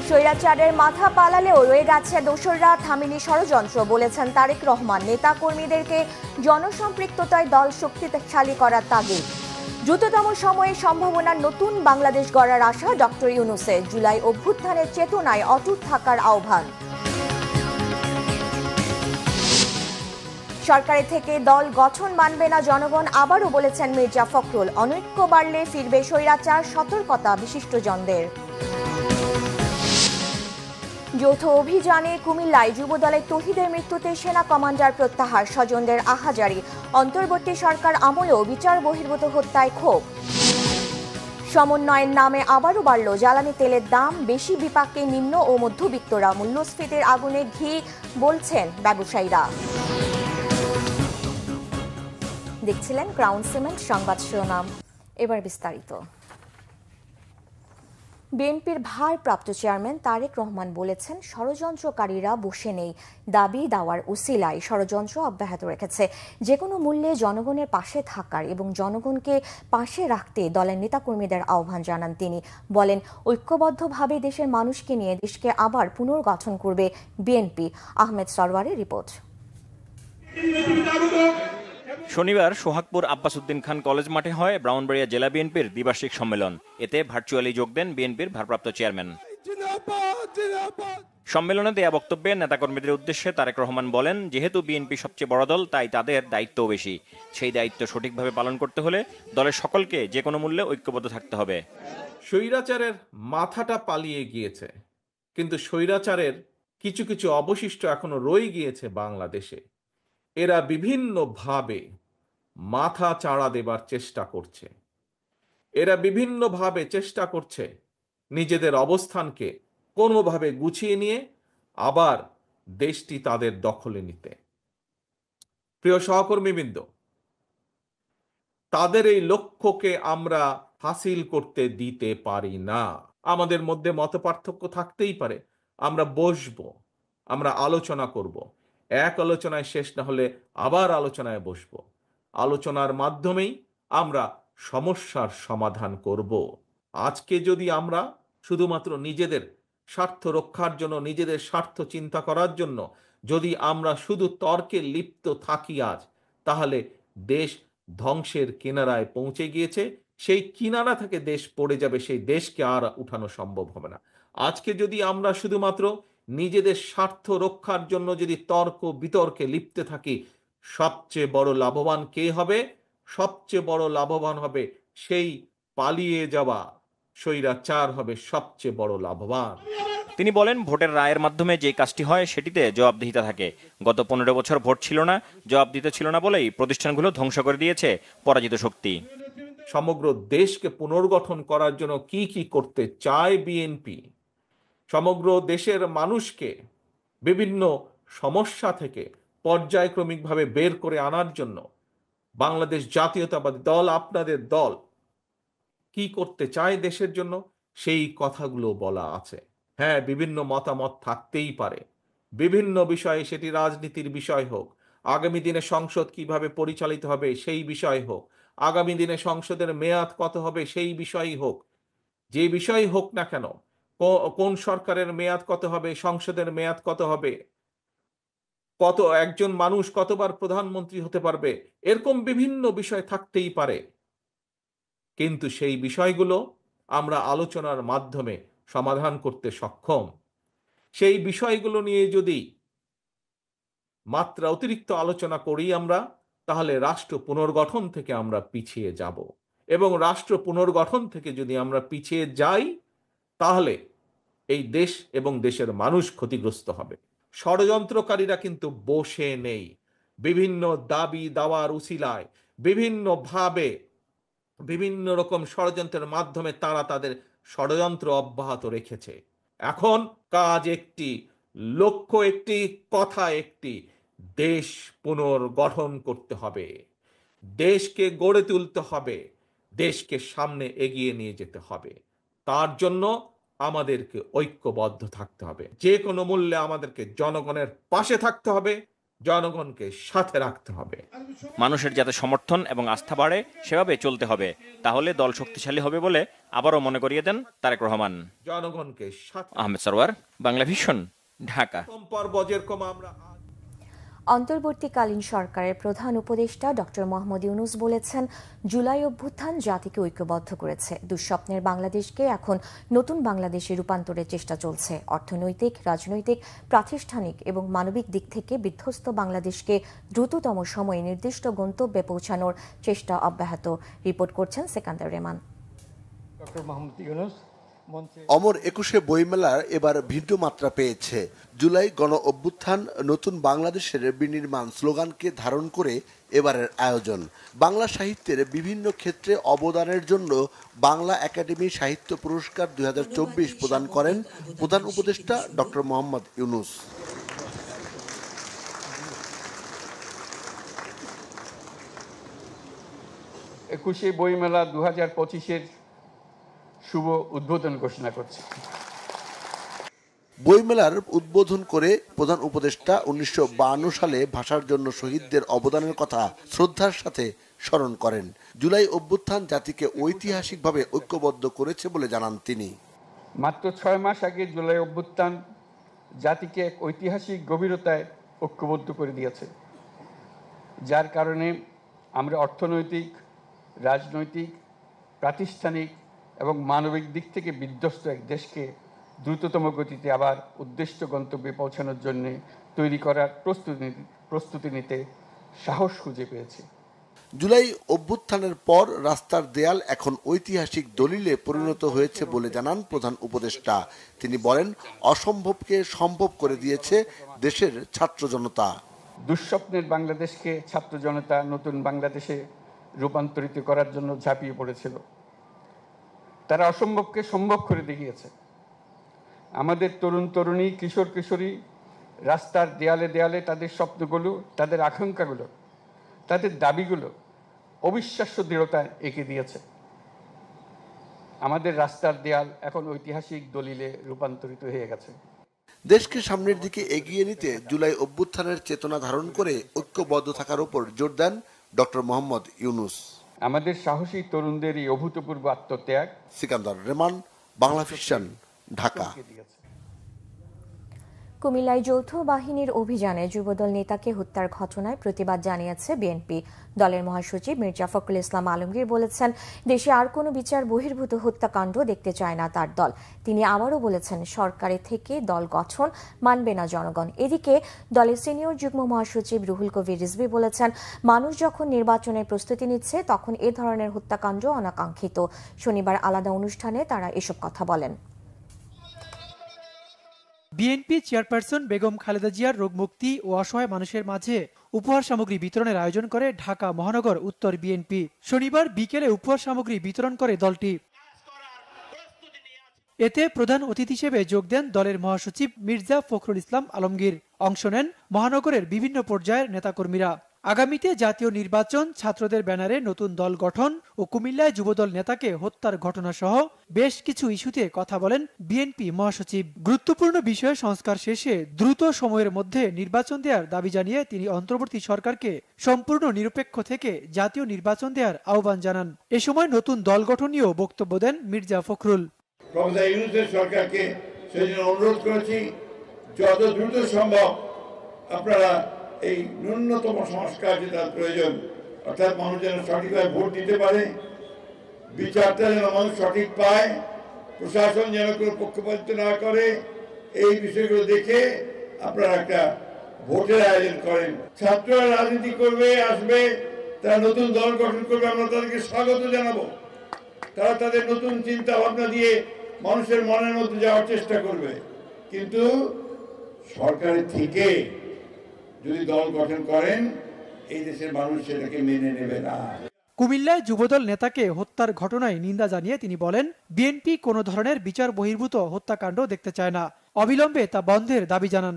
স্বৈরাচারের মাথা পালালেও রয়ে গেছে দোসররা, থামেনি ষড়যন্ত্র বলেছেন তারেক রহমান। নেতা কর্মীদেরকে জনসম্পৃক্ততায় দল শক্তিশালী করার তাগিদ। দ্রুততম সময়ে সম্ভাবনার নতুন বাংলাদেশ গড়ার আশা ডক্টর ইউনূসের। জুলাই অভ্যুত্থানের চেতনায় অটুট থাকার আহ্বান। সরকারের থেকে দল গঠন মানবে না জনগণ, আবারও বলেছেন মির্জা ফখরুল। অনৈক্য বাড়লে ফিরবে স্বৈরাচার, সতর্কতা বিশিষ্টজনদের। যৌথ অভিযানে কুমিল্লায় যুবদলের তৌহিদের মৃত্যুতে সেনা কমান্ডার প্রত্যাহার, স্বজনদের আহাজারি। অন্তর্বর্তী সরকার আমলেও বিচার বহির্ভূত হত্যায় ক্ষোভ। সমন্বয়ের নামে আবারও বাড়ল জ্বালানি তেলের দাম, বেশি বিপাকে নিম্ন ও মধ্যবিত্তরা। মূল্যস্ফীতির আগুনে ঘি বলছেন ব্যবসায়ীরা। দেখছিলেন ক্রাউন সিমেন্ট সংবাদ শিরোনাম, এবার বিস্তারিত। বিএনপির ভারপ্রাপ্ত চেয়ারম্যান তারেক রহমান বলেছেন, ষড়যন্ত্রকারীরা বসে নেই, দাবি দাওয়ার উসিলায় ষড়যন্ত্র অব্যাহত রেখেছে। যে কোনো মূল্যে জনগণের পাশে থাকার এবং জনগণকে পাশে রাখতে দলের নেতাকর্মীদের আহ্বান জানান তিনি। বলেন, ঐক্যবদ্ধভাবে দেশের মানুষকে নিয়ে দেশকে আবার পুনর্গঠন করবে বিএনপি। আহমেদ সরওয়ারের রিপোর্ট। শনিবার সোহাগপুর আব্বাস উদ্দিন খান কলেজ মাঠে হয় ব্রাহ্মণবাড়িয়া জেলা বিএনপির দ্বিবার্ষিক সম্মেলন। এতে ভার্চুয়ালি যোগ দেন বিএনপির ভারপ্রাপ্ত চেয়ারম্যান। সম্মেলনে দেয়া বক্তব্যে নেতাকর্মীদের উদ্দেশ্যে তারেক রহমান বলেন, যেহেতু বিএনপি সবচেয়ে বড় দল, তাই তাদের দায়িত্বও বেশি। সেই দায়িত্ব সঠিকভাবে পালন করতে হলে দলের সকলকে যে কোনো মূল্যে ঐক্যবদ্ধ থাকতে হবে। স্বৈরাচারের মাথাটা পালিয়ে গিয়েছে, কিন্তু স্বৈরাচারের কিছু কিছু অবশিষ্ট এখনো রয়ে গিয়েছে বাংলাদেশে। এরা বিভিন্নভাবে মাথা চাড়া দেবার চেষ্টা করছে। এরা বিভিন্নভাবে চেষ্টা করছে নিজেদের অবস্থানকে কোনোভাবে গুছিয়ে নিয়ে আবার দেশটি তাদের দখলে নিতে। প্রিয় সহকর্মীবৃন্দ, তাদের এই লক্ষ্যকে আমরা হাসিল করতে দিতে পারি না। আমাদের মধ্যে মতপার্থক্য থাকতেই পারে, আমরা বসবো, আমরা আলোচনা করব। এক আলোচনায় শেষ না হলে আবার আলোচনায় বসবো। আলোচনার মাধ্যমেই আমরা সমস্যার সমাধান করব। আজকে যদি আমরা শুধুমাত্র নিজেদের স্বার্থ রক্ষার জন্য, নিজেদের স্বার্থ চিন্তা করার জন্য যদি আমরা শুধু তর্কে লিপ্ত থাকি আজ, তাহলে দেশ ধ্বংসের কিনারায় পৌঁছে গিয়েছে। সেই কিনারা থেকে দেশ পড়ে যাবে, সেই দেশকে আর উঠানো সম্ভব হবে না। আজকে যদি আমরা শুধুমাত্র নিজেদের স্বার্থ রক্ষার জন্য যদি তর্ক বিতর্কে লিপ্ত থাকি, সবচেয়ে বড় লাভবান কে হবে? সবচেয়ে বড় লাভবান হবে সেই পালিয়ে যাওয়া স্বৈরাচার, হবে সবচেয়ে বড় লাভবান। তিনি বলেন, ভোটের রায়ের মাধ্যমে যে কাজটি হয় সেটিতে জবাবদিহিতা থাকে। গত 15 বছর ভোট ছিল না, জবাবদিহিতা ছিল না বলেই প্রতিষ্ঠানগুলো ধ্বংস করে দিয়েছে পরাজিত শক্তি। সমগ্র দেশকে পুনর্গঠন করার জন্য কি কি করতে চায় বিএনপি, সমগ্র দেশের মানুষকে বিভিন্ন সমস্যা থেকে পর্যায়ক্রমিকভাবে বের করে আনার জন্য বাংলাদেশ জাতীয়তাবাদী দল, আপনাদের দল কি করতে চায় দেশের জন্য, সেই কথাগুলো বলা আছে। হ্যাঁ, বিভিন্ন মতামত থাকতেই পারে বিভিন্ন বিষয়ে, সেটি রাজনীতির বিষয় হোক, আগামী দিনে সংসদ কিভাবে পরিচালিত হবে সেই বিষয় হোক, আগামী দিনে সংসদের মেয়াদ কত হবে সেই বিষয়ই হোক, যে বিষয় হোক না কেন, কোন সরকারের মেয়াদ কত হবে, সংসদের মেয়াদ কত হবে, কত একজন মানুষ কতবার প্রধানমন্ত্রী হতে পারবে, এরকম বিভিন্ন বিষয় থাকতেই পারে। কিন্তু সেই বিষয়গুলো আমরা আলোচনার মাধ্যমে সমাধান করতে সক্ষম। সেই বিষয়গুলো নিয়ে যদি মাত্রা অতিরিক্ত আলোচনা করি আমরা, তাহলে রাষ্ট্র পুনর্গঠন থেকে আমরা পিছিয়ে যাব। এবং রাষ্ট্র পুনর্গঠন থেকে যদি আমরা পিছিয়ে যাই, তাহলে এই দেশ এবং দেশের মানুষ ক্ষতিগ্রস্ত হবে। ষড়যন্ত্রকারীরা কিন্তু বসে নেই। বিভিন্ন দাবি দাওয়ার উসিলায় বিভিন্নভাবে বিভিন্ন রকম ষড়যন্ত্রের মাধ্যমে তারা তাদের ষড়যন্ত্র অব্যাহত রেখেছে। এখন কাজ একটি, লক্ষ্য একটি, কথা একটি, দেশ পুনর্গঠন করতে হবে, দেশকে গড়ে তুলতে হবে, দেশকে সামনে এগিয়ে নিয়ে যেতে হবে। তার জন্য আমাদেরকে ঐক্যবদ্ধ থাকতে হবে। যে কোনো মূল্যে আমাদেরকে জনগণের পাশে থাকতে হবে, জনগণকে সাথে রাখতে হবে। মানুষের যাতে সমর্থন এবং আস্থা বাড়ে সেভাবে চলতে হবে, তাহলে দল শক্তিশালী হবে বলে আবারও মনে করিয়ে দেন তারেক রহমান। জনগণকে আহমেদ সরওয়ার, বাংলা ভিশন, ঢাকা। অন্তর্বর্তীকালীন সরকারের প্রধান উপদেষ্টা ডক্টর মোহাম্মদ ইউনূস বলেছেন, জুলাই অভ্যুত্থান জাতিকে ঐক্যবদ্ধ করেছে। দুঃস্বপ্নের বাংলাদেশকে এখন নতুন বাংলাদেশে রূপান্তরের চেষ্টা চলছে। অর্থনৈতিক, রাজনৈতিক, প্রাতিষ্ঠানিক এবং মানবিক দিক থেকে বিধ্বস্ত বাংলাদেশকে দ্রুততম সময়ে নির্দিষ্ট গন্তব্যে পৌঁছানোর চেষ্টা অব্যাহত। রিপোর্ট করছেন সেকান্দার রেমান। ডক্টর মোহাম্মদ ইউনূস অমর ২১শে বইমেলার এবার ভিন্ন মাত্রা পেয়েছে। জুলাই গণ অভ্যুত্থান নতুন বাংলাদেশের বিনির্মাণ স্লোগানকে ধারণ করে এবারের আয়োজন। বাংলা সাহিত্যের বিভিন্ন ক্ষেত্রে অবদানের জন্য বাংলা একাডেমি সাহিত্য পুরস্কার ২০২৪ প্রদান করেন প্রধান উপদেষ্টা ডক্টর মোহাম্মদ ইউনূস। একুশে বইমেলা ২০২৫-এর শুভ উদ্বোধন ঘোষণা করছি। বইমেলার উদ্বোধন করে প্রধান উপদেষ্টা ১৯৫২ সালে ভাষার জন্য শহীদদের অবদানের কথা শ্রদ্ধার সাথে স্মরণ করেন। জুলাই অভ্যুত্থান জাতিকে ঐতিহাসিকভাবে ঐক্যবদ্ধ করেছে বলে জানান তিনি। মাত্র ৬ মাস আগে জুলাই অভ্যুত্থান জাতিকে এক ঐতিহাসিক গভীরতায় ঐক্যবদ্ধ করে দিয়েছে, যার কারণে আমরা অর্থনৈতিক, রাজনৈতিক, প্রাতিষ্ঠানিক এবং মানবিক দিক থেকে বিধ্বস্ত এক দেশকে দ্রুততম গতিতে আবার উদ্দিষ্ট গন্তব্যে পৌঁছানোর জন্য তৈরি করার প্রস্তুতি নিতে সাহস খুঁজে পেয়েছি। জুলাই অভ্যুত্থানের পর রাস্তার দেয়াল এখন ঐতিহাসিক দলিলে পরিণত হয়েছে বলে জানান প্রধান উপদেষ্টা। তিনি বলেন, অসম্ভবকে সম্ভব করে দিয়েছে দেশের ছাত্র জনতা। দুঃস্বপ্নের বাংলাদেশকে ছাত্র জনতা নতুন বাংলাদেশে রূপান্তরিত করার জন্য ঝাঁপিয়ে পড়েছিল। তারা অসম্ভবকে সম্ভব করে দেখিয়েছে। আমাদের তরুণ তরুণী, কিশোর কিশোরী রাস্তার দেয়ালে দেয়ালে তাদের স্বপ্নগুলো, তাদের আকাঙ্ক্ষাগুলো, তাদের দাবিগুলো অবিশ্বাস্য দৃঢ়তায় এঁকে দিয়েছে। আমাদের রাস্তার দেয়াল এখন ঐতিহাসিক দলিলে রূপান্তরিত হয়ে গেছে। দেশকে সামনের দিকে এগিয়ে নিতে জুলাই অভ্যুত্থানের চেতনা ধারণ করে ঐক্যবদ্ধ থাকার উপর জোর দেন ডক্টর মোহাম্মদ ইউনূস। আমাদের সাহসী তরুণদের এই অভূতপূর্ব আত্মত্যাগ। সিকান্দার রেমান, বাংলা ভিশন, ঢাকা। কুমিল্লায় যৌথ বাহিনীর অভিযানে যুবদল নেতাকে হত্যার ঘটনায় প্রতিবাদ জানিয়েছে বিএনপি। দলের মহাসচিব মির্জা ফখরুল ইসলাম আলমগীর বলেছেন, দেশে আর কোনো বিচার বহির্ভূত হত্যাকাণ্ড দেখতে চায় না তার দল। তিনি আবারও বলেছেন, সরকারের থেকে দল গঠন মানবে না জনগণ। এদিকে দলের সিনিয়র যুগ্ম মহাসচিব রুহুল কবির রিজভী বলেছেন, মানুষ যখন নির্বাচনের প্রস্তুতি নিচ্ছে তখন এ ধরনের হত্যাকাণ্ড অনাকাঙ্ক্ষিত। শনিবার আলাদা অনুষ্ঠানে তারা এসব কথা বলেন। বিএনপি চেয়ারপারসন বেগম খালেদা জিয়ার রোগমুক্তি ও অসহায় মানুষের মাঝে উপহার সামগ্রী বিতরণের আয়োজন করে ঢাকা মহানগর উত্তর বিএনপি। শনিবার বিকেলে উপহার সামগ্রী বিতরণ করে দলটি। এতে প্রধান অতিথি হিসেবে যোগ দেন দলের মহাসচিব মির্জা ফখরুল ইসলাম আলমগীর। অংশ নেন মহানগরের বিভিন্ন পর্যায়ের নেতাকর্মীরা। আগামীতে জাতীয় নির্বাচন, ছাত্রদের ব্যানারে নতুন দল গঠন ও কুমিল্লায় যুবদল নেতাকে হত্যার ঘটনা সহ বেশ কিছু ইস্যুতে কথা বলেন বিএনপি মহাসচিব। গুরুত্বপূর্ণ বিষয়ে সংস্কার শেষে দ্রুত সময়ের মধ্যে নির্বাচন দেওয়ার দাবি জানিয়ে তিনি অন্তর্বর্তী সরকারকে সম্পূর্ণ নিরপেক্ষ থেকে জাতীয় নির্বাচন দেওয়ার আহ্বান জানান। এ সময় নতুন দল গঠন নিয়েও বক্তব্য দেন মির্জা ফখরুল। সরকারকে সেজন্য অনুরোধ করেছি, যত দ্রুত সম্ভব আপনারা এই ন্যূনতম সংস্কার যেটা প্রয়োজন, অর্থাৎ মানুষ যেন সঠিকভাবে ভোট দিতে পারে, বিচারটা যেন মানুষ সঠিক পায়, প্রশাসন যেন কোনো পক্ষপাতিত্ব না করে, এই বিষয়গুলো দেখে আপনারা একটা ভোটের আয়োজন করেন। ছাত্ররা রাজনীতি করবে, আসবে, তারা নতুন দল গঠন করবে, আমরা তাদেরকে স্বাগত জানাবো। তারা তাদের নতুন চিন্তা ভাবনা দিয়ে মানুষের মনের মধ্যে যাওয়ার চেষ্টা করবে, কিন্তু সরকারের থেকে যদি দল গঠন করেন এই দেশের মানুষ সেটাকে মেনে নেবে না। কুমিল্লায় যুবদল নেতাকে হত্যার ঘটনায় নিন্দা জানিয়ে তিনি বলেন, বিএনপি কোনো ধরনের বিচার বহির্ভূত হত্যাকাণ্ড দেখতে চায় না, অবিলম্বে তা বন্ধের দাবি জানান।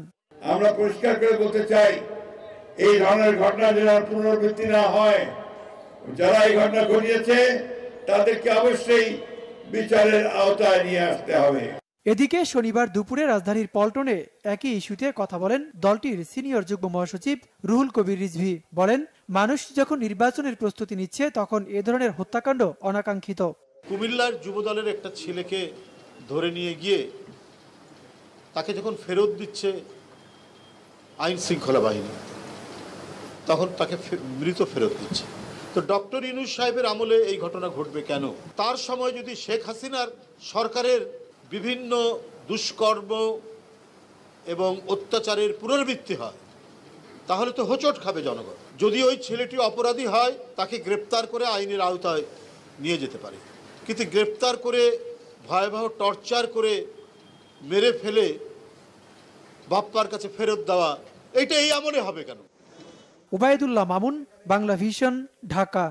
আমরা পরিষ্কার করে বলতে চাই, এই ধরনের ঘটনা যেন পুনরাবৃত্তি না হয়। যারা এই ঘটনা ঘটিয়েছে তাদেরকে অবশ্যই বিচারের আওতায় নিয়ে আসতে হবে। এদিকে শনিবার দুপুরে রাজধানীর পল্টনে একই ইস্যুতে কথা বলেন দলটির সিনিয়র যুগ্ম মহাসচিব রুহুল কবির রিজভী। বলেন, মানুষ যখন নির্বাচনের প্রস্তুতি নিচ্ছে তখন এ ধরনের হত্যাকাণ্ড অনাকাঙ্ক্ষিত। কুমিল্লার যুবদলের একটা ছেলেকে ধরে নিয়ে গিয়ে তাকে যখন ফেরত দিচ্ছে আইন শৃঙ্খলা বাহিনী, তখন তাকে মৃত ফেরত দিচ্ছে। তো ডক্টর ইউনূস সাহেবের আমলে এই ঘটনা ঘটবে কেন? তার সময় যদি শেখ হাসিনার সরকারের বিভিন্ন দুষ্কর্ম এবং অত্যাচারের পুনরাবৃত্তি হয়, তাহলে তো হোঁচট খাবে জনগণ। যদি ওই ছেলেটি অপরাধী হয়, তাকে গ্রেপ্তার করে আইনের আওতায় নিয়ে যেতে পারে, কিন্তু গ্রেপ্তার করে ভয়াবহ টর্চার করে মেরে ফেলে বাপ্পার কাছে ফেরত দেওয়া, এইটা এই আমলে হবে কেন? ওবায়দুল্লাহ মামুন, বাংলা ভিশন, ঢাকা।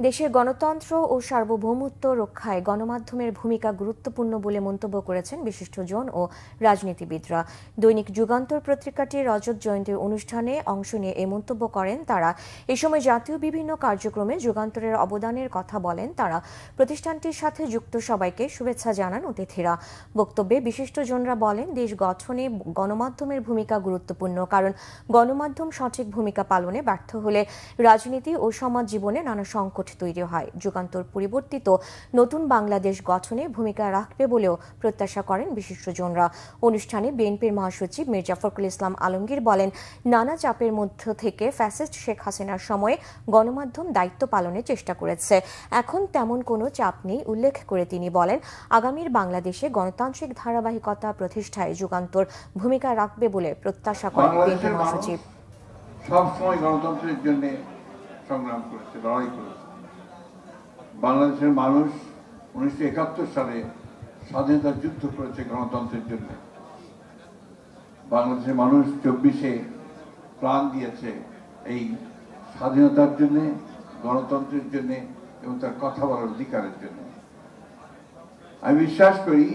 দেশের গণতন্ত্র ও সার্বভৌমত্ব রক্ষায় গণমাধ্যমের ভূমিকা গুরুত্বপূর্ণ বলে মন্তব্য করেছেন বিশিষ্টজন ও রাজনীতিবিদরা। দৈনিক যুগান্তর পত্রিকাটির রজত জয়ন্তীর অনুষ্ঠানে অংশ নিয়ে এই মন্তব্য করেন তারা। এ সময় জাতীয় বিভিন্ন কার্যক্রমে যুগান্তরের অবদানের কথা বলেন তারা। প্রতিষ্ঠানটির সাথে যুক্ত সবাইকে শুভেচ্ছা জানান অতিথিরা। বক্তব্যে বিশিষ্টজনরা বলেন, দেশ গঠনে গণমাধ্যমের ভূমিকা গুরুত্বপূর্ণ, কারণ গণমাধ্যম সঠিক ভূমিকা পালনে ব্যর্থ হলে রাজনীতি ও সমাজ জীবনে নানা সংকট তৈরি হয়। যুগান্তর পরিবর্তিত নতুন বাংলাদেশ গঠনে ভূমিকা রাখবে বলেও প্রত্যাশা করেন বিশিষ্টজনরা। অনুষ্ঠানে বিএনপির মহাসচিব মির্জা ফখরুল ইসলাম আলমগীর বলেন, নানা চাপের মধ্য থেকে ফ্যাসিস্ট শেখ হাসিনার সময়ে গণমাধ্যম দায়িত্ব পালনের চেষ্টা করেছে, এখন তেমন কোনো চাপ নেই উল্লেখ করে তিনি বলেন, আগামীর বাংলাদেশে গণতান্ত্রিক ধারাবাহিকতা প্রতিষ্ঠায় যুগান্তর ভূমিকা রাখবে বলে প্রত্যাশা করেন বিএনপির মহাসচিব। সবসময় গণতন্ত্রের জন্য সংগ্রাম করেছে, লড়াই করেছে। বাংলাদেশের মানুষ 1971 সালে স্বাধীনতা যুদ্ধ করেছে গণতন্ত্রের জন্য। বাংলাদেশের মানুষ 24-এ প্রাণ দিয়েছে এই স্বাধীনতার জন্য, গণতন্ত্রের জন্য এবং তার কথা বলার অধিকারের জন্য। আমি বিশ্বাস করি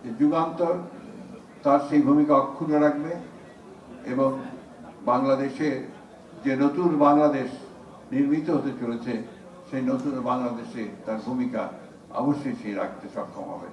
যে যুগান্তর তার সেই ভূমিকা অক্ষুণ্ণ রাখবে এবং বাংলাদেশে যে নতুন বাংলাদেশ নির্মিত হতে চলেছে, সেই নতুন বাংলাদেশে তার ভূমিকা অবশ্যই সে রাখতে সক্ষম হবে।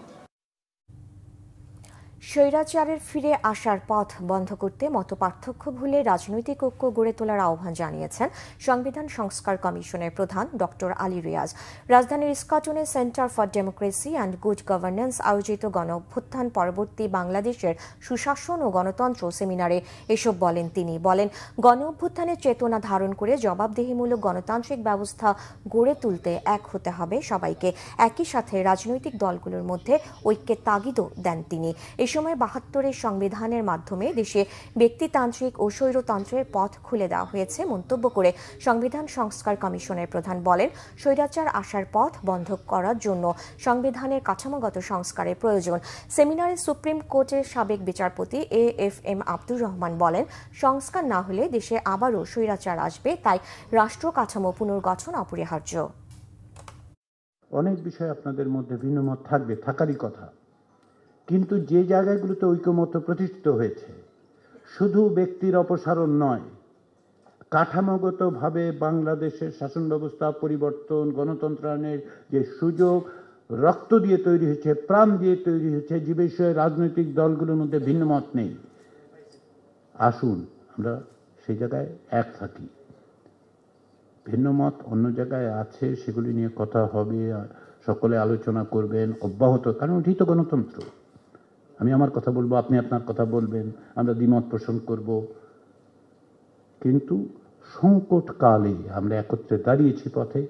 স্বৈরাচারের ফিরে আসার পথ বন্ধ করতে মতপার্থক্য ভুলে রাজনৈতিক ঐক্য গড়ে তোলার আহ্বান জানিয়েছেন সংবিধান সংস্কার কমিশনের প্রধান ডক্টর আলী রিয়াজ। রাজধানীর ইস্কাটনে centre for democracy and good governance আয়োজিত গণ অভ্যুত্থান পরবর্তী বাংলাদেশের সুশাসন ও গণতন্ত্র সেমিনারে এসব বলেন তিনি। বলেন, গণ অভ্যুত্থানের চেতনা ধারণ করে জবাবদিহিমূলক গণতান্ত্রিক ব্যবস্থা গড়ে তুলতে এক হতে হবে সবাইকে। একই সাথে রাজনৈতিক দলগুলোর মধ্যে ঐক্যের তাগিদও দেন তিনি। এ সময় 72-এর সংবিধানের মাধ্যমে দেশে ব্যক্তিতান্ত্রিক ও স্বৈরতন্ত্রের পথ খুলে দেওয়া হয়েছে মন্তব্য করে সংবিধান সংস্কার কমিশনের প্রধান বলেন, স্বৈরাচার আসার পথ বন্ধ করার জন্য সংবিধানের কাঠামোগত সংস্কারের প্রয়োজন। সেমিনারে সুপ্রিম কোর্টের সাবেক বিচারপতি AFM আব্দুর রহমান বলেন, সংস্কার না হলে দেশে আবারও স্বৈরাচার আসবে, তাই রাষ্ট্র কাঠামো পুনর্গঠন অপরিহার্য। অনেক বিষয় আপনাদের মধ্যে ভিন্নমত থাকবে, থাকারই কথা, কিন্তু যে জায়গাগুলোতে ঐকমত্য প্রতিষ্ঠিত হয়েছে, শুধু ব্যক্তির অপসারণ নয়, কাঠামোগতভাবে বাংলাদেশের শাসন ব্যবস্থা পরিবর্তন, গণতন্ত্রায়নের যে সুযোগ রক্ত দিয়ে তৈরি হয়েছে, প্রাণ দিয়ে তৈরি হয়েছে, যে বিষয়ে রাজনৈতিক দলগুলোর মধ্যে ভিন্নমত নেই, আসুন আমরা সেই জায়গায় এক থাকি। ভিন্নমত অন্য জায়গায় আছে, সেগুলি নিয়ে কথা হবে, সকলে আলোচনা করবেন অব্যাহত, কারণ এটি তো গণতন্ত্র। আমি আমার কথা বলবো, আপনি আপনার কথা বলবেন, আমরা দ্বিমত পোষণ করব, কিন্তু সংকটকালে আমরা একত্রে দাঁড়িয়েছি পথে।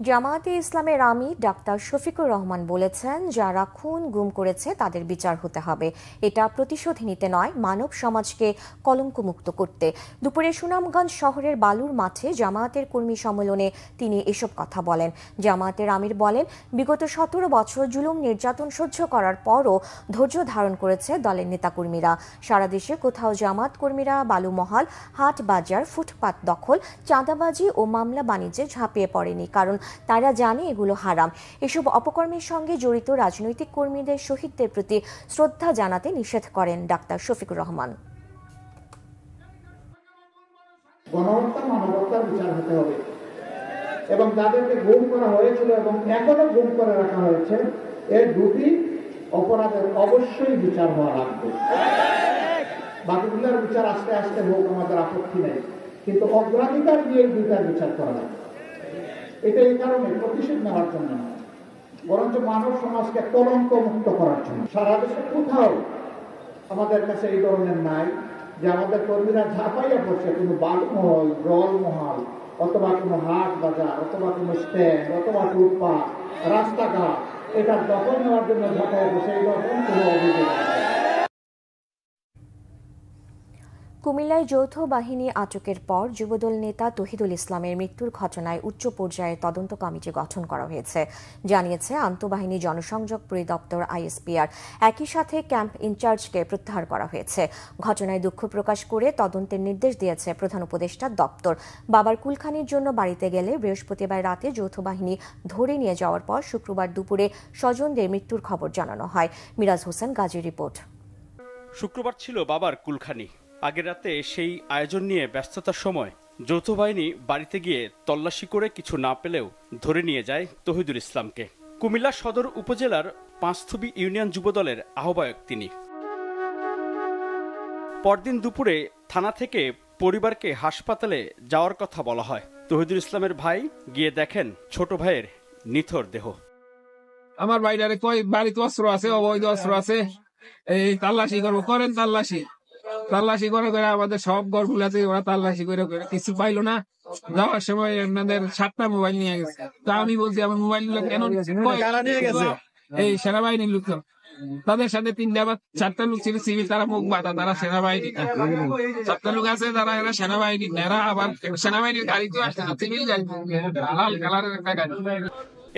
জামায়াতে ইসলামের আমির ডাক্তার শফিকুর রহমান বলেছেন, যারা খুন গুম করেছে তাদের বিচার হতে হবে। এটা প্রতিশোধ নিতে নয়, মানব সমাজকে কলঙ্কমুক্ত করতে। দুপুরে সুনামগঞ্জ শহরের বালুর মাঠে জামায়াতের কর্মী সম্মেলনে তিনি এসব কথা বলেন। জামায়াতের আমির বলেন, বিগত 17 বছর জুলুম নির্যাতন সহ্য করার পরও ধৈর্য ধারণ করেছে দলের নেতাকর্মীরা। সারা দেশে কোথাও জামায়াত কর্মীরা বালুমহাল, হাট বাজার, ফুটপাত দখল, চাঁদাবাজি ও মামলা বাণিজ্যে ঝাঁপিয়ে পড়েনি, কারণ তারা জানে এগুলো হারাম। এসব অপকর্মের সঙ্গে জড়িত রাজনৈতিক কর্মীদের শহীদদের প্রতি শ্রদ্ধা জানাতে নিষেধ করেন ডাক্তার শফিকুর রহমান। গণহত্যা মানবতার বিচার হতে হবে এবং যাদেরকে গুম করা হয়েছিল এবং এখনো গুম করে রাখা হয়েছে, এর দুটি অপরাধের অবশ্যই বিচার হওয়া লাগবে। বাকিগুলোর বিচার আস্তে আস্তে হোক, আমাদের আপত্তি নেই, কিন্তু অগ্রাধিকার দিয়ে দুইটার বিচার করা লাগে। এটা এই কারণে প্রতিশোধ নেওয়ার জন্য না, বরঞ্চ মানব সমাজকে কলঙ্ক মুক্ত করার জন্য। সারা দেশে কোথাও আমাদের কাছে এই ধরনের নাই যে আমাদের কর্মীরা ঝাঁপাইয়া পড়ছে কোনো বালমহল, রলমহল, অথবা কোনো হাট বাজার, অথবা কোনো স্ট্যান্ড, অথবা ফুটপাত, রাস্তাঘাট, এটা দখল নেওয়ার জন্য ঝাঁপাইয়া পড়ছে, এই রকম কোনো অভিযোগ নেই। কুমিল্লায় যৌথ বাহিনী আটকের পর যুবদল নেতা তহিদুল ইসলামের মৃত্যুর ঘটনায় উচ্চ পর্যায়ে তদন্ত কমিটি গঠন করা হয়েছে, জানিয়েছে আন্তঃবাহিনী জনসংযোগ পরিদপ্তর আইএসপিআর। একই সাথে ক্যাম্প ইনচার্জকে প্রত্যাহার করা হয়েছে। ঘটনায় দুঃখ প্রকাশ করে তদন্তের নির্দেশ দিয়েছে প্রধান উপদেষ্টার দপ্তর। বাবার কুলখানির জন্য বাড়িতে গেলে বৃহস্পতিবার রাতে যৌথ বাহিনী ধরে নিয়ে যাওয়ার পর শুক্রবার দুপুরে স্বজনদের মৃত্যুর খবর জানানো হয়। মিরাজ হোসেন গাজীর রিপোর্ট। শুক্রবার ছিল বাবার কুলখানি। আগের রাতে সেই আয়োজন নিয়ে ব্যস্ততার সময় যৌথ বাহিনী বাড়িতে গিয়ে তল্লাশি করে কিছু না পেলেও ধরে নিয়ে যায় তহিদুল ইসলামকে। কুমিল্লা সদর উপজেলার পাঁচথুবি ইউনিয়ন যুবদলের আহ্বায়ক তিনি। পরদিন দুপুরে থানা থেকে পরিবারকে হাসপাতালে যাওয়ার কথা বলা হয়। তহিদুল ইসলামের ভাই গিয়ে দেখেন ছোট ভাইয়ের নিথর দেহ। আমার ভাইটারে কই বাড়িতে অস্ত্র আছে, অবৈধ অস্ত্র আছে, এই তাল্লাশি করবো, করেন তাল্লাশি করে করে আমাদের সব ঘরগুলাতে ওরা তাল্লাশি করে করে কিছু পাইলো না। যাওয়ার সময় আপনাদের 7টা মোবাইল নিয়ে গেছে। তা আমি বলছি আমার মোবাইল গুলো কেন নিয়ে গেছে? এই সেনাবাহিনীর লোক, তাদের সাথে 4টা লোক ছিল সিভিল, তারা মুখ বাঁধা, তারা সেনাবাহিনী। 7টা লোক আছে তারা এরা সেনাবাহিনী, এরা আবার সেনাবাহিনীর গাড়িতে আসছে না, সিভিল গাড়ি, লাল কালারের একটা গাড়ি।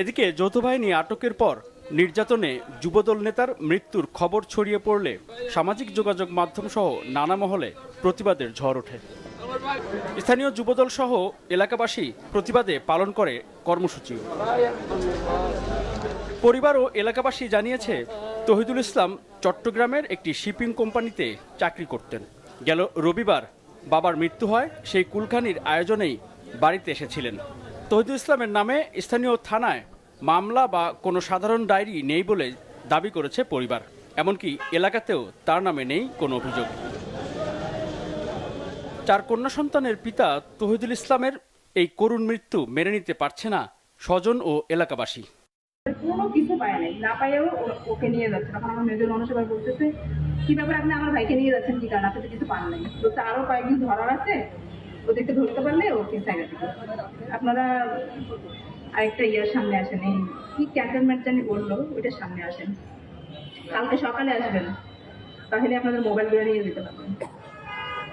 এদিকে যৌথ বাহিনী আটকের পর নির্যাতনে যুবদল নেতার মৃত্যুর খবর ছড়িয়ে পড়লে সামাজিক যোগাযোগ মাধ্যম সহ নানা মহলে প্রতিবাদের ঝড় ওঠে। স্থানীয় যুবদল সহ এলাকাবাসী প্রতিবাদে পালন করে কর্মসূচি। পরিবার ও এলাকাবাসী জানিয়েছে তহিদুল ইসলাম চট্টগ্রামের একটি শিপিং কোম্পানিতে চাকরি করতেন। গেল রবিবার বাবার মৃত্যু হয়, সেই কুলখানির আয়োজনেই বাড়িতে এসেছিলেন। তহিদুল ইসলামের নামে স্থানীয় থানায় মামলা বা কোনো সাধারণ ডায়েরি নেই বলে দাবি করেছে পরিবার। এমনকি এলাকাতেও তার নামে নেই কোনো অভিযোগ। 4 কন্যা সন্তানের পিতা তহিদুল ইসলামের এই করুণ মৃত্যু মেনে নিতে পারছে না স্বজন ও এলাকাবাসী। কোনো কিছু পায় নাই, না পাইও ওকে নিয়ে যাচ্ছে। তখন আমার মেজর অনুসভায় বলতেছে, কি ব্যাপার আপনি আমার ভাইকে নিয়ে যাচ্ছেন কি কারণ? আপনি তো কিছু পান নাই। বলছে আরো কয়েকদিন ধরার আছে, ওদেরকে ধরতে পারলে ওকে সাইডে দিবে। আপনারা আরেকটা ইয়ার সামনে আসেন, এই কি ক্যান্টনমেন্ট জানি বললো, ওইটার সামনে আসেন, কালকে সকালে আসবেন, তাহলে আপনাদের মোবাইলগুলো নিয়ে যেতে পারবেন।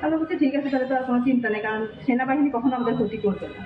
তাহলে বলছে ঠিক আছে, তাহলে তো আর কোনো চিন্তা নেই, কারণ সেনাবাহিনী কখনো আমাদের ক্ষতি করবে না।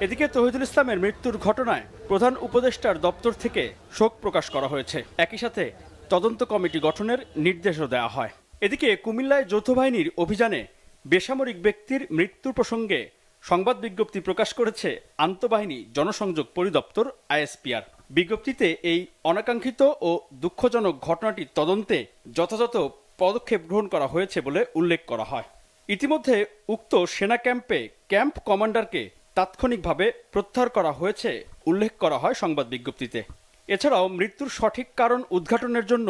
এদিকে তহিদুল ইসলামের মৃত্যুর ঘটনায় প্রধান উপদেষ্টার দপ্তর থেকে শোক প্রকাশ করা হয়েছে। একই সাথে তদন্ত কমিটি গঠনের নির্দেশও দেওয়া হয়। এদিকে কুমিল্লায় যৌথ বাহিনীর অভিযানে বেসামরিক ব্যক্তির মৃত্যু প্রসঙ্গে সংবাদ বিজ্ঞপ্তি প্রকাশ করেছে আন্তঃবাহিনী জনসংযোগ পরিদপ্তর আইএসপিআর। বিজ্ঞপ্তিতে এই অনাকাঙ্ক্ষিত ও দুঃখজনক ঘটনাটি তদন্তে যথাযথ পদক্ষেপ গ্রহণ করা হয়েছে বলে উল্লেখ করা হয়। ইতিমধ্যে উক্ত সেনা ক্যাম্পে ক্যাম্প কমান্ডারকে তাৎক্ষণিকভাবে প্রত্যাহার করা হয়েছে উল্লেখ করা হয় সংবাদ বিজ্ঞপ্তিতে। এছাড়াও মৃত্যুর সঠিক কারণ উদ্ঘাটনের জন্য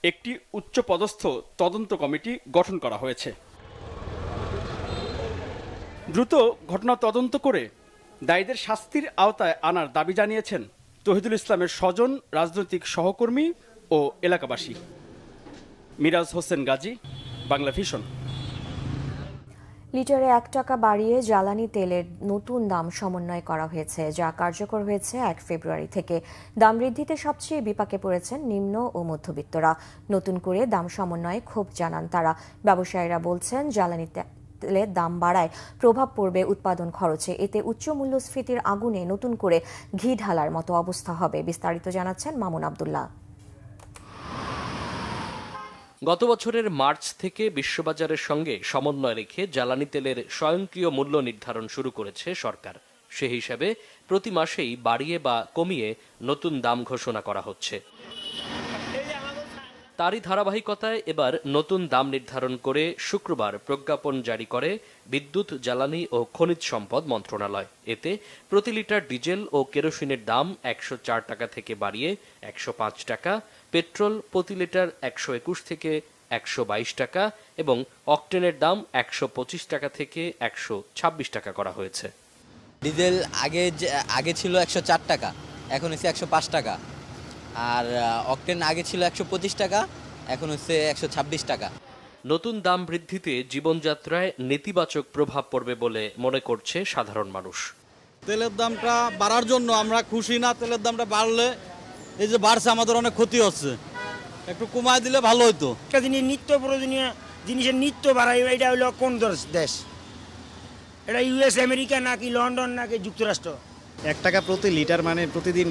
একটি উচ্চপদস্থ তদন্ত কমিটি গঠন করা হয়েছে। দ্রুত ঘটনা তদন্ত করে দায়ীদের শাস্তির আওতায় আনার দাবি জানিয়েছেন তহিদুল ইসলামের স্বজন, রাজনৈতিক সহকর্মী ও এলাকাবাসী। মিরাজ হোসেন গাজী, বাংলা ভিশন। লিটারে 1 টাকা বাড়িয়ে জ্বালানি তেলের নতুন দাম সমন্বয় করা হয়েছে, যা কার্যকর হয়েছে 1 ফেব্রুয়ারি থেকে। দাম বৃদ্ধিতে সবচেয়ে বিপাকে পড়েছেন নিম্ন ও মধ্যবিত্তরা। নতুন করে দাম সমন্বয়ে ক্ষোভ জানান তারা। ব্যবসায়ীরা বলছেন জ্বালানি তেলের দাম বাড়ায় প্রভাব পড়বে উৎপাদন খরচে। এতে উচ্চ মূল্যস্ফীতির আগুনে নতুন করে ঘি ঢালার মতো অবস্থা হবে। বিস্তারিত জানাচ্ছেন মামুন আব্দুল্লাহ। গত বছরের মার্চ থেকে বিশ্ববাজারের সঙ্গে সমন্বয় রেখে জ্বালানি তেলের স্বয়ংক্রিয় মূল্য নির্ধারণ শুরু করেছে সরকার। সে হিসাবে প্রতি মাসেই বাড়িয়ে বা কমিয়ে নতুন দাম ঘোষণা করা হচ্ছে। তারই ধারাবাহিকতায় এবার নতুন দাম নির্ধারণ করে শুক্রবার প্রজ্ঞাপন জারি করে বিদ্যুৎ, জ্বালানি ও খনিজ সম্পদ মন্ত্রণালয়। এতে প্রতি লিটার ডিজেল ও কেরোসিনের দাম 104 টাকা থেকে বাড়িয়ে 105 টাকা, পেট্রোল প্রতি লিটার 121 থেকে 122 টাকা এবং অকটেনের দাম 125 টাকা থেকে 126 টাকা করা হয়েছে। ডিজেল আগে ছিল 104 টাকা, এখন হচ্ছে 105 টাকা। আর অকটেন আগে ছিল 125 টাকা, এখন হচ্ছে 126 টাকা। নতুন দাম বৃদ্ধিতে জীবনযাত্রায় নেতিবাচক প্রভাব পড়বে বলে মনে করছে সাধারণ মানুষ। তেলের দামটা বাড়ার জন্য আমরা খুশি না। তেলের দামটা বাড়লে এই যে বাড়ছে আমাদের অনেক ক্ষতি হচ্ছে, একটু কমায় দিলে ভালো হতো। একটা জিনিস নিত্য প্রয়োজনীয় জিনিসের নিত্য বাড়াই, এটা হলো কোন দেশ? এটা ইউএস, আমেরিকা নাকি লন্ডন নাকি যুক্তরাষ্ট্র? 1 টাকা প্রতি লিটার মানে প্রতিদিন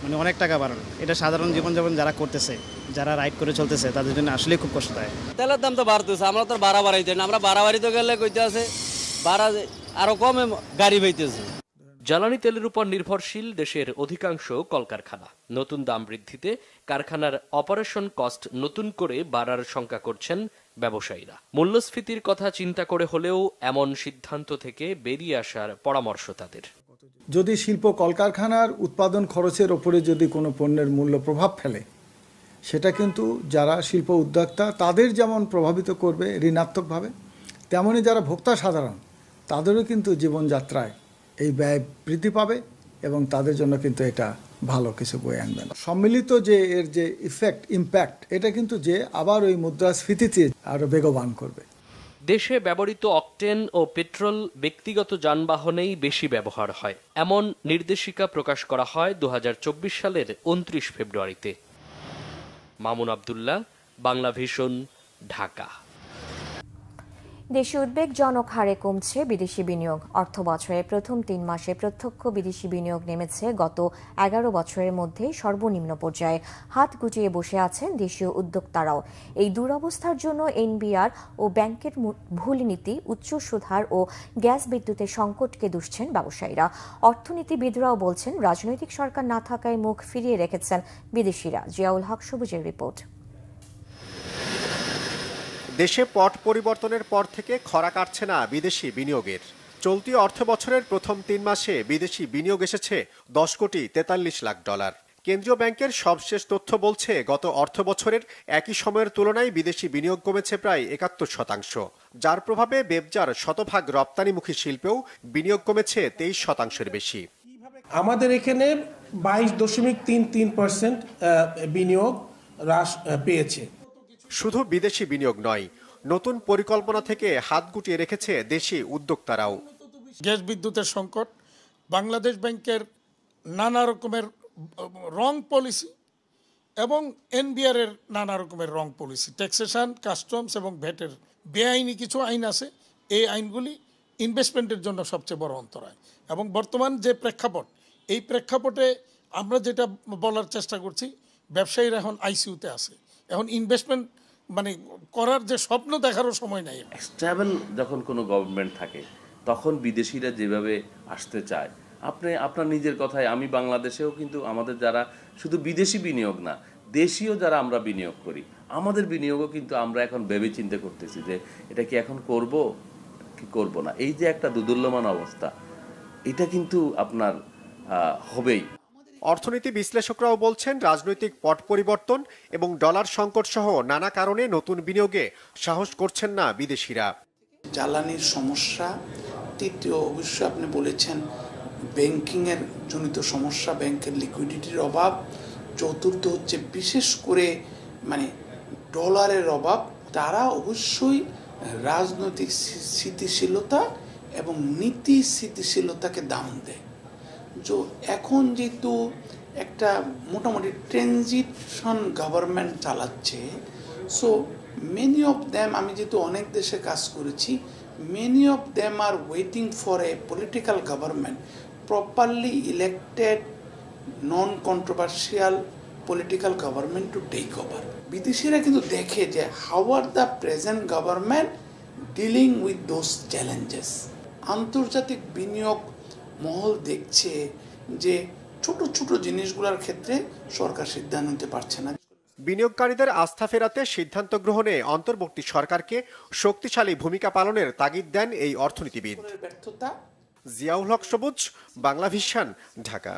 মানে অনেক টাকা বাড়ানো। এটা সাধারণ জীবনযাপন যারা করতেছে, যারা রাইড করে চলতেছে তাদের জন্য আসলে খুব কষ্ট হয়। তেলের দাম তো বাড়তেছে, আমরা তো বাড়াইতে না। আমরা বাড়াবাড়িতে গেলে কইতে আছে বাড়া আরো কমে গাড়ি পাইতেছে। জ্বালানি তেলের উপর নির্ভরশীল দেশের অধিকাংশ কলকারখানা। নতুন দাম বৃদ্ধিতে কারখানার অপারেশন কস্ট নতুন করে বাড়ার শঙ্কা করছেন ব্যবসায়ীরা। মূল্যস্ফীতির কথা চিন্তা করে হলেও এমন সিদ্ধান্ত থেকে বেরিয়ে আসার পরামর্শ তাদের। যদি শিল্প কলকারখানার উৎপাদন খরচের ওপরে যদি কোনো পণ্যের মূল্য প্রভাব ফেলে, সেটা কিন্তু যারা শিল্প উদ্যোক্তা তাদের যেমন প্রভাবিত করবে ঋণাত্মকভাবে, তেমনি যারা ভোক্তা সাধারণ তাদেরও কিন্তু জীবনযাত্রায় এই ব্যয় বৃদ্ধি পাবে এবং তাদের জন্য কিন্তু এটা ভালো কিছু বয়ে আনবে না। সম্মিলিত যে এর যে ইম্প্যাক্ট এটা কিন্তু যে আবার ওই মুদ্রাস্ফীতিতে আরো বেগবান করবে। দেশে ব্যবহৃত অকটেন ও পেট্রোল ব্যক্তিগত যানবাহনেই বেশি ব্যবহার হয়, এমন নির্দেশিকা প্রকাশ করা হয় 2024 সালের 29 ফেব্রুয়ারিতে। মামুন আব্দুল্লাহ, বাংলা ভিশন, ঢাকা। দেশে উদ্বেগজনক হারে কমছে বিদেশি বিনিয়োগ। অর্থ বছরের প্রথম 3 মাসে প্রত্যক্ষ বিদেশি বিনিয়োগ নেমেছে গত 11 বছরের মধ্যে সর্বনিম্ন পর্যায়ে। হাত গুটিয়ে বসে আছেন দেশীয় উদ্যোক্তারাও। এই দুরবস্থার জন্য এনবিআর ও ব্যাংকের ভুল নীতি, উচ্চ সুদহার ও গ্যাস বিদ্যুতের সংকটকে দুষছেন ব্যবসায়ীরা। অর্থনীতিবিদরাও বলছেন রাজনৈতিক সরকার না থাকায় মুখ ফিরিয়ে রেখেছেন বিদেশিরা। জিয়াউল হক সবুজের রিপোর্ট। দেশে পট পরিবর্তনের পর থেকে খরা কাটছে না বিদেশি বিনিয়োগের। চলতি অর্থ বছরের প্রথম 3 মাসে বিদেশি বিনিয়োগ এসেছে $10,43,00,000। কেন্দ্রীয় ব্যাংকের সবশেষ তথ্য বলছে গত অর্থ বছরের একই সময়ের তুলনায় বিদেশি বিনিয়োগ কমেছে প্রায় 71%, যার প্রভাবে ব্যবসার শতভাগ রপ্তানিমুখী শিল্পেও বিনিয়োগ কমেছে 23% বেশি। আমাদের এখানে 22.33% বিনিয়োগ হ্রাস পেয়েছে। শুধু বিদেশি বিনিয়োগ নয়, নতুন পরিকল্পনা থেকে হাত গুটিয়ে রেখেছে দেশি উদ্যোক্তারাও। গ্যাস বিদ্যুতের সংকট, বাংলাদেশ ব্যাংকের নানা রকমের রং পলিসি এবং এনবিআর এর নানা রকমের রং পলিসি, ট্যাক্সেশন, কাস্টমস এবং ভ্যাটের বেআইনি কিছু আইন আছে। এই আইনগুলি ইনভেস্টমেন্টের জন্য সবচেয়ে বড় অন্তরায়। এবং বর্তমান যে প্রেক্ষাপট, এই প্রেক্ষাপটে আমরা যেটা বলার চেষ্টা করছি, ব্যবসায়ীরা এখন আইসিইউতে আছে। এখন ইনভেস্টমেন্ট মানে করার যে স্বপ্ন দেখারও সময় নাই। স্টেবল যখন কোনো গভর্নমেন্ট থাকে তখন বিদেশিরা যেভাবে আসতে চায়, আপনার নিজের কথায় আমি বাংলাদেশেও কিন্তু আমাদের যারা শুধু বিদেশি বিনিয়োগ না, দেশীয় যারা আমরা বিনিয়োগ করি, আমাদের বিনিয়োগও কিন্তু আমরা এখন ভেবে চিন্তা করতেছি যে এটা কি এখন করব কি করব না। এই যে একটা দুদুল্যমান অবস্থা, এটা কিন্তু আপনার হবেই। অর্থনীতি বিশ্লেষকরাও বলছেন রাজনৈতিক পট পরিবর্তন এবং ডলার সংকট সহ নানা কারণে নতুন বিনিয়োগে সাহস করছেন না বিদেশিরা। জ্বালানির সমস্যা, তৃতীয় অবশ্যই আপনি বলেছেন ব্যাংকিংয়ের জনিত সমস্যা, ব্যাংকের লিকুইডিটির অভাব, চতুর্থ হচ্ছে বিশেষ করে মানে ডলারের অভাব। তারা অবশ্যই রাজনৈতিক স্থিতিশীলতা এবং নীতি স্থিতিশীলতাকে দাম দেয়। যে এখন যেহেতু একটা মোটামুটি ট্রানজিশন গভর্নমেন্ট চালাচ্ছে, সো মেনি অফ দ্যাম, আমি যেহেতু অনেক দেশে কাজ করেছি, many of them are waiting for a political government, properly elected non controversial political government to take over. বিদেশিরা কিন্তু দেখে যে how are the present government dealing with those challenges. আন্তর্জাতিক বিনিয়োগ মহল দেখছে যে ছোট ছোট জিনিসগুলোর ক্ষেত্রে সরকার সিদ্ধান্ত নিতে পারছে না। বিনিয়োগকারীদের আস্থা ফেরাতে সিদ্ধান্ত গ্রহণে অন্তর্বর্তী সরকারকে শক্তিশালী ভূমিকা পালনের তাগিদ দেন এই অর্থনীতিবিদ। জিয়াউল হক সবুজ, বাংলা ভিশন, ঢাকা।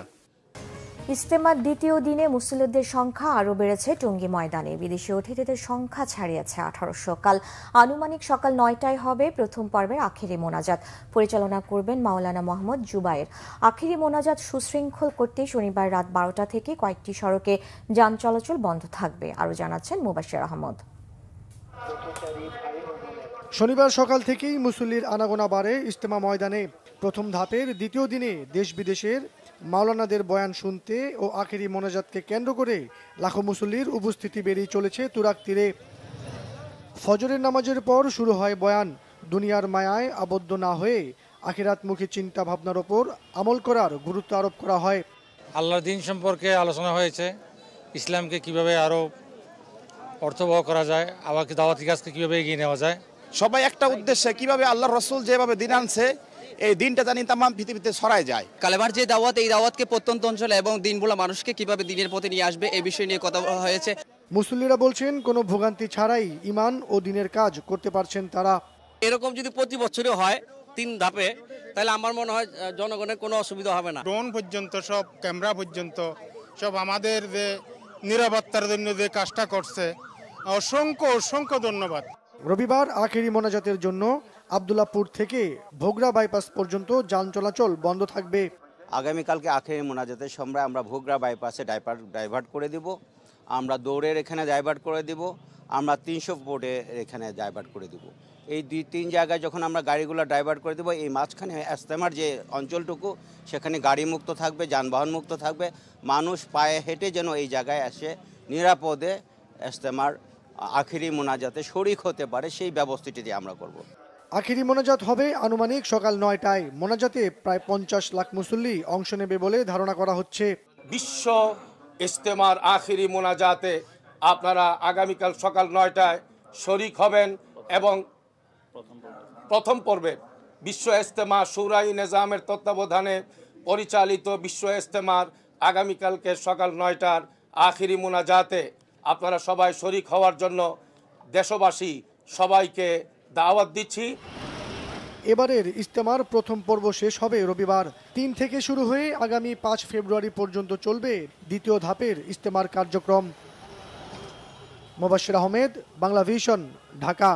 ইজতেমার দ্বিতীয় দিনে মুসল্লিদের সংখ্যা আরও বেড়েছে টঙ্গী ময়দানে। বিদেশি অতিথিদের সংখ্যা ছাড়িয়েছে 1800। কাল আনুমানিক সকাল 9টায় হবে প্রথম পর্বের আখেরি মোনাজাত। পরিচালনা করবেন মাওলানা মোহাম্মদ জুবায়ের। আখেরি মোনাজাত সুশৃঙ্খল করতে শনিবার রাত 12টা থেকে কয়েকটি সড়কে যান চলাচল বন্ধ থাকবে। আরও জানাচ্ছেন মুবাশশির আহমদ। শনিবার সকাল থেকেই মুসল্লির আনাগোনা বাড়ে ইজতেমা ময়দানে। প্রথম ধাপের দ্বিতীয় দিনে দেশ বিদেশের মাওলানাদের বয়ান শুনতে ও আখেরি মোনাজাতকে কেন্দ্র করে লাখো মুসল্লির উপস্থিতি বেড়েই চলেছে তুরাগ তীরে। ফজরের নামাজের পর শুরু হয় বয়ান। দুনিয়ার মায়ায় আবদ্ধ না হয়ে আখিরাতমুখী চিন্তা ভাবনার ওপর আমল করার গুরুত্ব আরোপ করা হয়। আল্লাহর দিন সম্পর্কে আলোচনা হয়েছে, ইসলামকে কিভাবে আরও অর্থবহ করা যায়, আবার দাওয়াতি কাজকে কিভাবে এগিয়ে নেওয়া যায়। সবাই একটা উদ্দেশ্যে কিভাবে আল্লাহর রাসূল যেভাবে দিন আনছে এই দিনটা জানি তাম পৃথিবীতে ছড়ায় যায়। কালেবার যে দাওয়াত, এই দাওয়াতকে প্রত্যন্ত অঞ্চলে এবং দিনগুলো মানুষকে কিভাবে দিনের পথে নিয়ে আসবে এই বিষয় নিয়ে কথা বলা হয়েছে। মুসল্লিরা বলছেন কোনো ভোগান্তি ছাড়াই ইমান ও দিনের কাজ করতে পারছেন তারা। এরকম যদি প্রতি বছরই হয় 3 ধাপে, তাহলে আমার মনে হয় জনগণের কোনো অসুবিধা হবে না। ড্রোন পর্যন্ত সব, ক্যামেরা পর্যন্ত সব আমাদের যে নিরাপত্তার জন্য যে কাজটা করছে, অসংখ্য ধন্যবাদ। রবিবার আখেরি মোনাজাতের জন্য আব্দুল্লাহপুর থেকে ভোগড়া বাইপাস পর্যন্ত যান চলাচল বন্ধ থাকবে। আগামীকালকে আখেরি মোনাজাতের সময় আমরা ভোগড়া বাইপাসে ডাইভার্ট করে দিব, আমরা দৌড়ের এখানে ডাইভার্ট করে দিব, আমরা 300 ফুটে এখানে ডাইভার্ট করে দিব। এই 2-3 জায়গায় যখন আমরা গাড়িগুলো ডাইভার্ট করে দেবো, এই মাঝখানে ইজতেমার যে অঞ্চলটুকু সেখানে গাড়ি মুক্ত থাকবে, যানবাহন মুক্ত থাকবে। মানুষ পায়ে হেঁটে যেন এই জায়গায় এসে নিরাপদে ইজতেমার আখেরি মোনাজাতে শরীক হতে পারে, সেই ব্যবস্থাটি আমরা করব। আখেরি মোনাজাত হবে আনুমানিক সকাল 9টায়। মোনাজাতে প্রায় 50 লাখ মুসল্লি অংশ নেবে বলে ধারণা করা হচ্ছে। বিশ্ব ইজতেমার আখেরি মোনাজাতে আপনারা আগামীকাল সকাল 9টায় শরীক হবেন এবং প্রথম পর্বে বিশ্ব ইজতেমা শুরাই নিজামের তত্ত্বাবধানে পরিচালিত বিশ্ব ইজতেমার আগামীকালকে সকাল 9টার আখেরি মোনাজাতে আপনারা সবাই শরীক হওয়ার জন্য দেশবাসী সবাইকে দাওয়াত দিচ্ছি। এবারের ইজতেমার প্রথম পর্ব শেষ হবে রবিবার 3 থেকে শুরু হয়ে আগামী 5 ফেব্রুয়ারি পর্যন্ত চলবে দ্বিতীয় ধাপের ইজতেমার কার্যক্রম। মুবাশশির আহমেদ, বাংলা ভিশন, ঢাকা।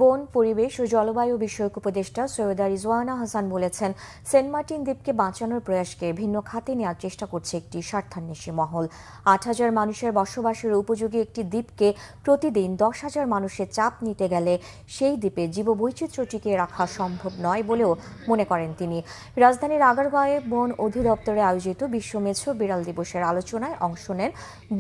বন, পরিবেশ ও জলবায়ু বিষয়ক উপদেষ্টা সৈয়দা রিজওয়ানা হাসান বলেছেন, সেন্ট মার্টিন দ্বীপকে বাঁচানোর প্রয়াসকে ভিন্ন খাতে নেওয়ার চেষ্টা করছে একটি স্বার্থান্বেষী মহল। 8000 মানুষের বসবাসের উপযোগী একটি দ্বীপকে প্রতিদিন 10,000 মানুষের চাপ নিতে গেলে সেই দ্বীপে জীববৈচিত্র্য টিকিয়ে রাখা সম্ভব নয় বলেও মনে করেন তিনি। রাজধানীর আগারগাঁওয়ে বন অধিদপ্তরে আয়োজিত বিশ্ব মেছো বিড়াল দিবসের আলোচনায় অংশ নেন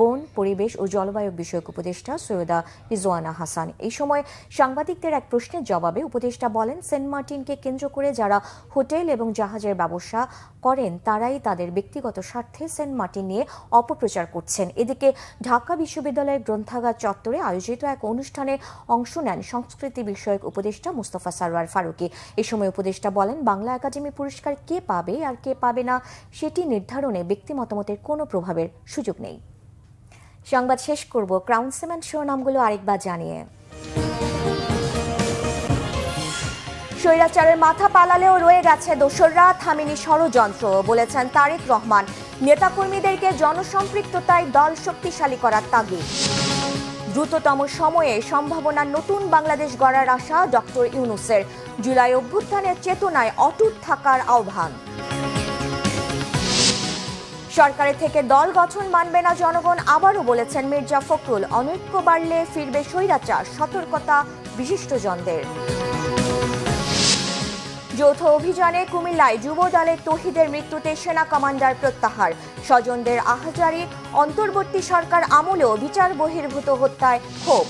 বন, পরিবেশ ও জলবায়ু বিষয়ক উপদেষ্টা সৈয়দা রিজওয়ানা হাসান। এই সময় সাংবাদিক এক প্রশ্নের জবাবে উপদেষ্টা বলেন, সেন্ট মার্টিনকে কেন্দ্র করে যারা হোটেল এবং জাহাজের ব্যবসা করেন তারাই তাদের ব্যক্তিগত স্বার্থে সেন্ট মার্টিন নিয়ে অপপ্রচার করছেন। এদিকে ঢাকা বিশ্ববিদ্যালয়ের গ্রন্থাগার চত্বরে আয়োজিত এক অনুষ্ঠানে অংশ নেন সংস্কৃতি বিষয়ক উপদেষ্টা মুস্তফা সরওয়ার ফারুকী। এ সময় উপদেষ্টা বলেন, বাংলা একাডেমি পুরস্কার কে পাবে আর কে পাবে না সেটি নির্ধারণে ব্যক্তি মতামতের কোনো প্রভাবের সুযোগ নেই। সংবাদ শেষ করব ক্রাউন সিমেন্ট শিরোনামগুলো আরেকবার জানিয়ে। স্বৈরাচারের মাথা পালালেও রয়ে গেছে দোসররা, থামেনি ষড়যন্ত্র, বলেছেন তারেক রহমান। নেতাকর্মীদেরকে জনসম্পৃক্ততায় দল শক্তিশালী করার তাগিদ। দ্রুততম সময়ে সম্ভাবনার নতুন বাংলাদেশ গড়ার আশা ডক্টর ইউনূসের। জুলাই অভ্যুত্থানের চেতনায় অটুট থাকার আহ্বান। সরকারের থেকে দল গঠন মানবে না জনগণ, আবারও বলেছেন মির্জা ফখরুল। অনৈক্য বাড়লে ফিরবে স্বৈরাচার, সতর্কতা বিশিষ্টজনদের। যৌথ অভিযানে কুমিল্লায় যুব দলের তৌহিদের মৃত্যুতে সেনা কমান্ডার প্রত্যাহার। স্বজনদের আহাজারি, অন্তর্বর্তী সরকার আমলেও বিচার বহির্ভূত হত্যায় ক্ষোভ।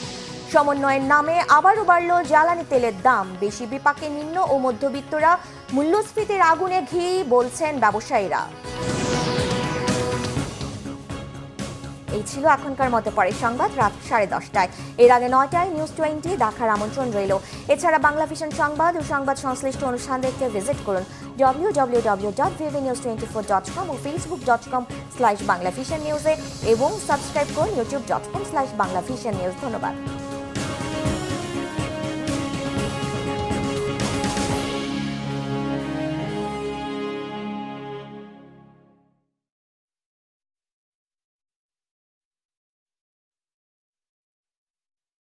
সমন্বয়ের নামে আবারও বাড়ল জ্বালানি তেলের দাম। বেশি বিপাকে নিম্ন ও মধ্যবিত্তরা, মূল্যস্ফীতির আগুনে ঘি, বলছেন ব্যবসায়ীরা। এই ছিল এখনকার মতো, পরে সংবাদ রাত 10:30টায়। এর আগে 9টায় নিউজ 20 দেখার আমন্ত্রণ রইল। এছাড়া বাংলা ভিশন সংবাদ ও সংবাদ সংশ্লিষ্ট অনুষ্ঠান দেখতে ভিজিট করুন www.vvnews24.com ও facebook.com/banglavisionnews এবং সাবস্ক্রাইব করুন youtube.com/banglavisionnews। ধন্যবাদ।